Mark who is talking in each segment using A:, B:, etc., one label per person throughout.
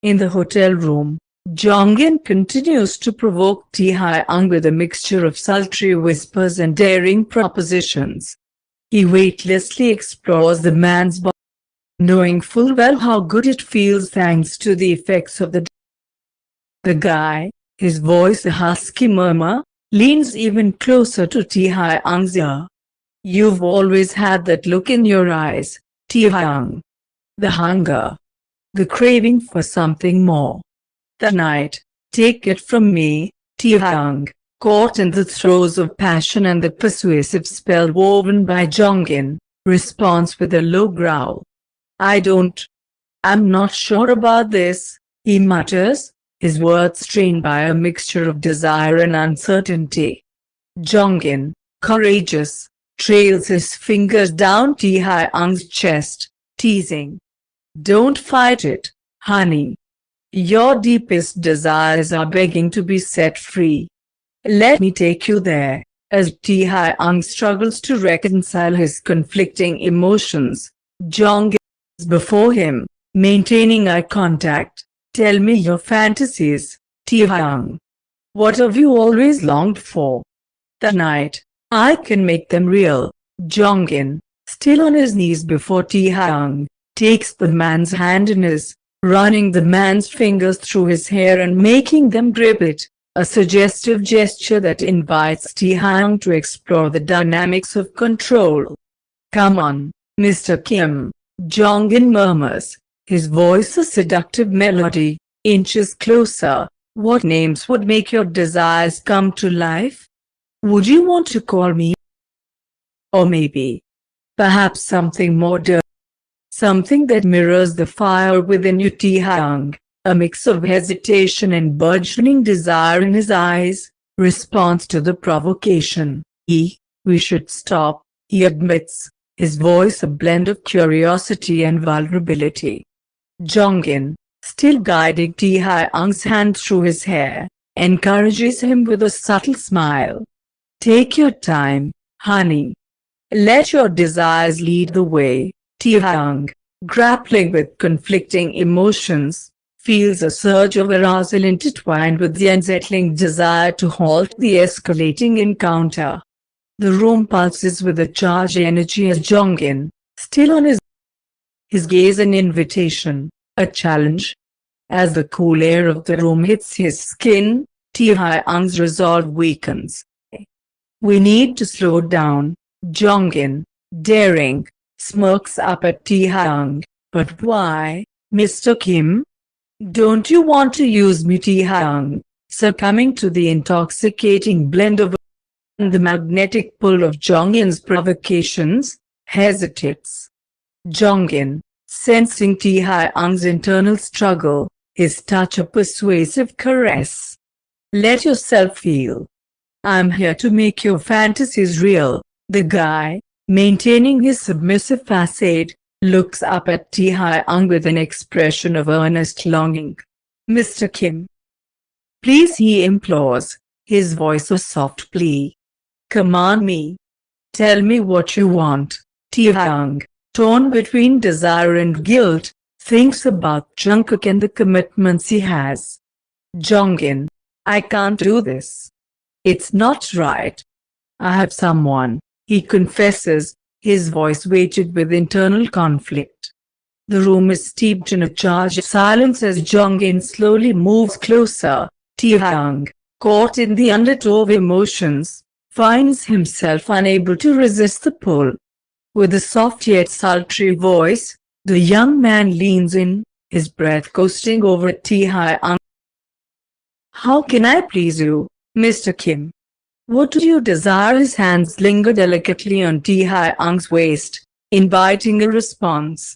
A: In the hotel room, Jongin continues to provoke Taehyung with a mixture of sultry whispers and daring propositions. He weightlessly explores the man's body, knowing full well how good it feels thanks to the effects of the guy, his voice a husky murmur, leans even closer to Taehyung's ear. You've always had that look in your eyes, Taehyung. The hunger. The craving for something more. Tonight, take it from me, Taehyung, caught in the throes of passion and the persuasive spell woven by Jongin, responds with a low growl. I'm not sure about this, he mutters, his words strained by a mixture of desire and uncertainty. Jongin, courageous, trails his fingers down Taehyung's chest, teasing. Don't fight it, honey. Your deepest desires are begging to be set free. Let me take you there. As Taehyung struggles to reconcile his conflicting emotions, Jongin is before him, maintaining eye contact. Tell me your fantasies, Taehyung. What have you always longed for? Tonight, I can make them real. Jongin, still on his knees before Taehyung, takes the man's hand in his, running the man's fingers through his hair and making them grip it, a suggestive gesture that invites Taehyung to explore the dynamics of control. Come on, Mr. Kim, Jongin murmurs, his voice a seductive melody, inches closer. What names would make your desires come to life? Would you want to call me? Or maybe, perhaps something more dirty. Something that mirrors the fire within you, Taehyung, a mix of hesitation and burgeoning desire in his eyes, responds to the provocation. We should stop, he admits, his voice a blend of curiosity and vulnerability. Jongin, still guiding Taehyung's hand through his hair, encourages him with a subtle smile. Take your time, honey. Let your desires lead the way. Taehyung, grappling with conflicting emotions, feels a surge of arousal intertwined with the unsettling desire to halt the escalating encounter. The room pulses with a charged energy as Jongin, still on his gaze an invitation, a challenge. As the cool air of the room hits his skin, Taehyung's resolve weakens. We need to slow down, Jongin, daring, smirks up at Taehyung. But why, Mr. Kim? Don't you want to use me? Taehyung, succumbing to the intoxicating blend of and the magnetic pull of Jongin's provocations, hesitates. Jongin, sensing Taehyung's internal struggle, his touch a persuasive caress. Let yourself feel. I'm here to make your fantasies real. The guy, maintaining his submissive facade, looks up at Taehyung with an expression of earnest longing. Mr. Kim. Please, he implores, his voice a soft plea. Command me. Tell me what you want. Taehyung, torn between desire and guilt, thinks about Jungkook and the commitments he has. Jongin, I can't do this. It's not right. I have someone, he confesses, his voice weighted with internal conflict. The room is steeped in a charged silence as Jongin slowly moves closer. Taehyung, caught in the undertow of emotions, finds himself unable to resist the pull. With a soft yet sultry voice, the young man leans in, his breath coasting over Taehyung. How can I please you, Mr. Kim? What do you desire? His hands linger delicately on Taehyung's waist, inviting a response.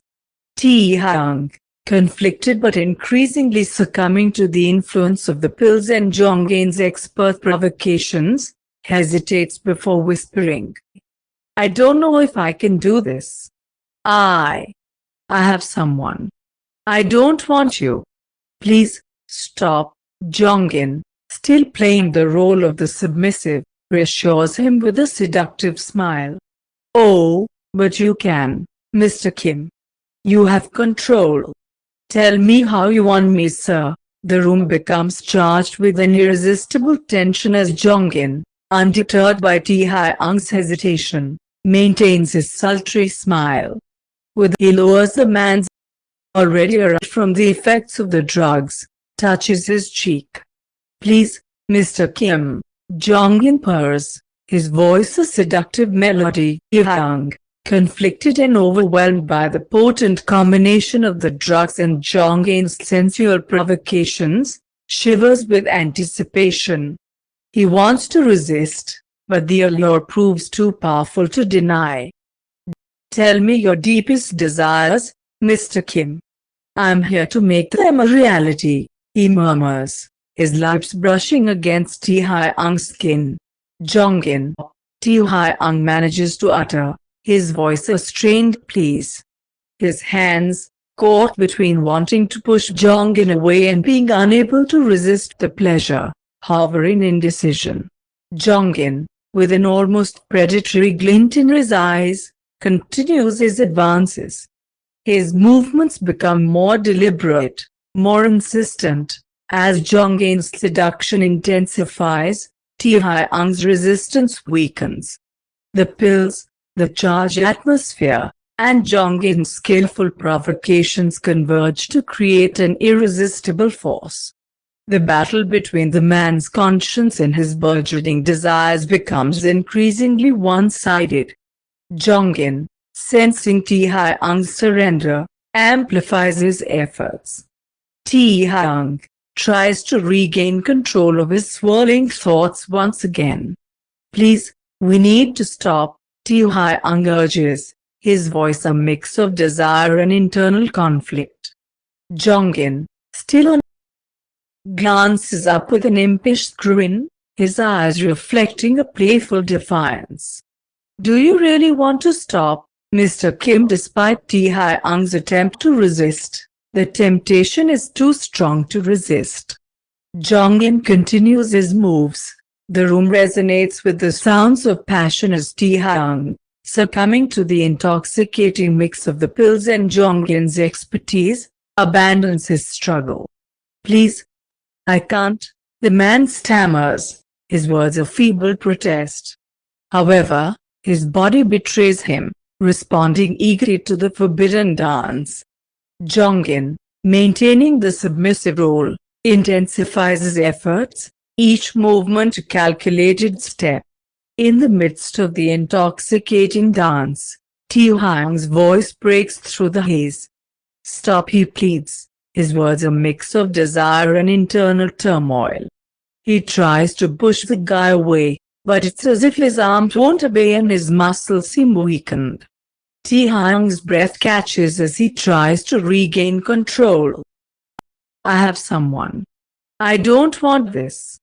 A: Taehyung, conflicted but increasingly succumbing to the influence of the pills and Jongin's expert provocations, hesitates before whispering. I don't know if I can do this. I have someone. I don't want you. Please, stop. Jongin, still playing the role of the submissive, reassures him with a seductive smile. Oh, but you can, Mr. Kim. You have control. Tell me how you want me, sir. The room becomes charged with an irresistible tension as Jongin, undeterred by Taehyung's hesitation, maintains his sultry smile. He lowers the man's already aroused from the effects of the drugs, touches his cheek. Please, Mr. Kim. Jongin purrs, his voice a seductive melody. Taehyung, conflicted and overwhelmed by the potent combination of the drugs and Jongin's sensual provocations, shivers with anticipation. He wants to resist, but the allure proves too powerful to deny. Tell me your deepest desires, Mr. Kim. I'm here to make them a reality, he murmurs, his lips brushing against Taehyung's skin. Jongin. Taehyung manages to utter, his voice a strained please. His hands, caught between wanting to push Jongin away and being unable to resist the pleasure, hover in indecision. Jongin, with an almost predatory glint in his eyes, continues his advances. His movements become more deliberate, more insistent. As Jongin's seduction intensifies, Taehyung's resistance weakens. The pills, the charged atmosphere, and Jongin's skillful provocations converge to create an irresistible force. The battle between the man's conscience and his burgeoning desires becomes increasingly one-sided. Jongin, sensing Taehyung's surrender, amplifies his efforts. Taehyung tries to regain control of his swirling thoughts once again. Please, we need to stop, Taehyung urges, his voice a mix of desire and internal conflict. Jongin, still on, glances up with an impish grin, his eyes reflecting a playful defiance. Do you really want to stop, Mr. Kim? Despite Taehyung's attempt to resist, the temptation is too strong to resist. Jongin continues his moves. The room resonates with the sounds of passion as Taehyung, succumbing to the intoxicating mix of the pills and Jongin's expertise, abandons his struggle. Please. I can't, the man stammers, his words a feeble protest. However, his body betrays him, responding eagerly to the forbidden dance. Jongin, maintaining the submissive role, intensifies his efforts, each movement a calculated step. In the midst of the intoxicating dance, Taehyung's voice breaks through the haze. Stop, he pleads, his words a mix of desire and internal turmoil. He tries to push the guy away, but it's as if his arms won't obey and his muscles seem weakened. Taehyung's breath catches as he tries to regain control. I have someone. I don't want this.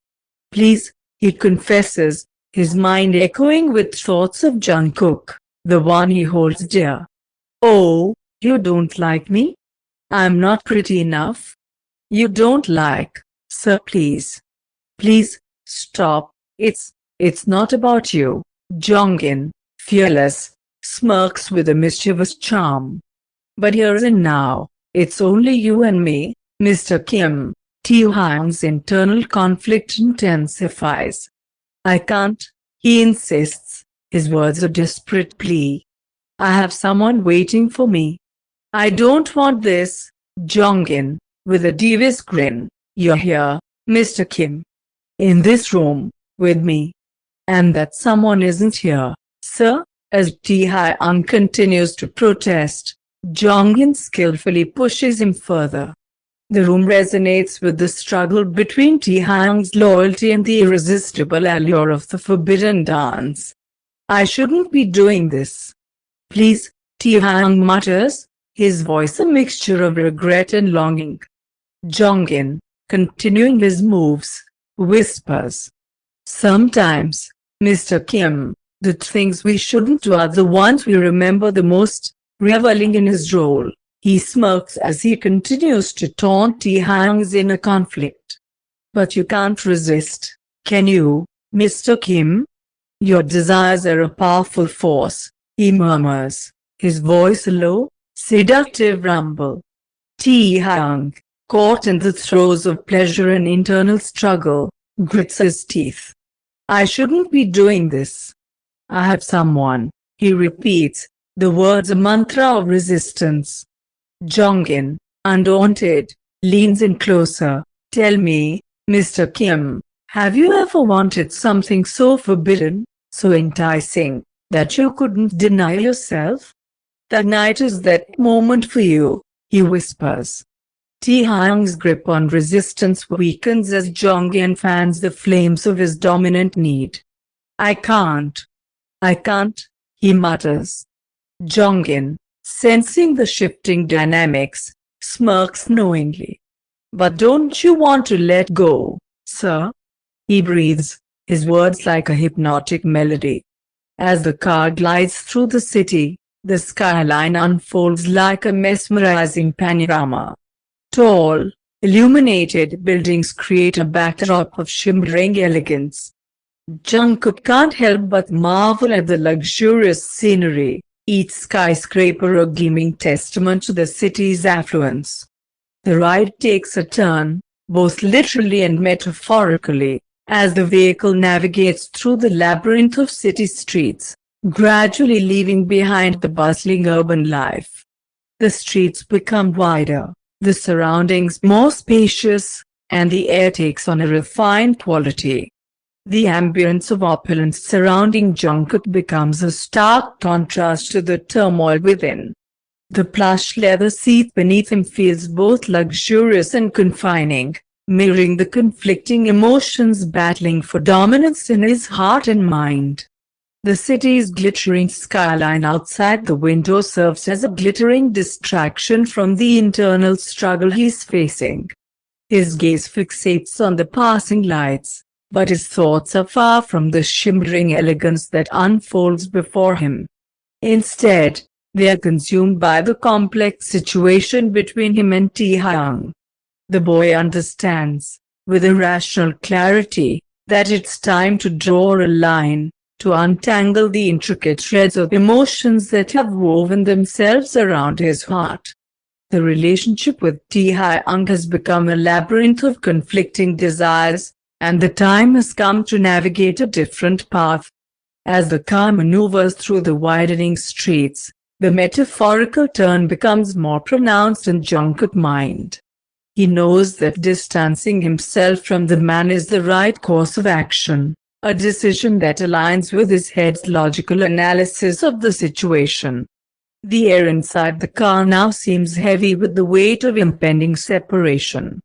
A: Please, he confesses, his mind echoing with thoughts of Jungkook, the one he holds dear. Oh, you don't like me? I'm not pretty enough? You don't like, sir, please. Please, stop, it's not about you. Jongin, fearless, smirks with a mischievous charm. But here and now, it's only you and me, Mr. Kim. Taehyung's internal conflict intensifies. I can't, he insists, his words a desperate plea. I have someone waiting for me. I don't want this, Jongin, with a devious grin. You're here, Mr. Kim. In this room, with me. And that someone isn't here, sir. As Taehyung continues to protest, Jongin skillfully pushes him further. The room resonates with the struggle between Taehyung's loyalty and the irresistible allure of the forbidden dance. I shouldn't be doing this. Please, Taehyung mutters, his voice a mixture of regret and longing. Jongin, continuing his moves, whispers. Sometimes, Mr. Kim, the things we shouldn't do are the ones we remember the most. Reveling in his role, he smirks as he continues to taunt Taehyung's inner conflict. But you can't resist, can you, Mr. Kim? Your desires are a powerful force, he murmurs, his voice a low, seductive rumble. Taehyung, caught in the throes of pleasure and internal struggle, grits his teeth. I shouldn't be doing this. I have someone, he repeats, the words a mantra of resistance. Jongin, undaunted, leans in closer. Tell me, Mr. Kim, have you ever wanted something so forbidden, so enticing, that you couldn't deny yourself? The night is that moment for you, he whispers. Taehyung's grip on resistance weakens as Jongin fans the flames of his dominant need. I can't, he mutters. Jongin, sensing the shifting dynamics, smirks knowingly. But don't you want to let go, sir? He breathes, his words like a hypnotic melody. As the car glides through the city, the skyline unfolds like a mesmerizing panorama. Tall, illuminated buildings create a backdrop of shimmering elegance. Jungkook can't help but marvel at the luxurious scenery, each skyscraper a gleaming testament to the city's affluence. The ride takes a turn, both literally and metaphorically, as the vehicle navigates through the labyrinth of city streets, gradually leaving behind the bustling urban life. The streets become wider, the surroundings more spacious, and the air takes on a refined quality. The ambience of opulence surrounding Jungkook becomes a stark contrast to the turmoil within. The plush leather seat beneath him feels both luxurious and confining, mirroring the conflicting emotions battling for dominance in his heart and mind. The city's glittering skyline outside the window serves as a glittering distraction from the internal struggle he's facing. His gaze fixates on the passing lights, but his thoughts are far from the shimmering elegance that unfolds before him. Instead, they are consumed by the complex situation between him and Taehyung. The boy understands, with irrational clarity, that it's time to draw a line, to untangle the intricate threads of emotions that have woven themselves around his heart. The relationship with Taehyung has become a labyrinth of conflicting desires, and the time has come to navigate a different path. As the car maneuvers through the widening streets, the metaphorical turn becomes more pronounced in Jungkook's mind. He knows that distancing himself from the man is the right course of action, a decision that aligns with his head's logical analysis of the situation. The air inside the car now seems heavy with the weight of impending separation.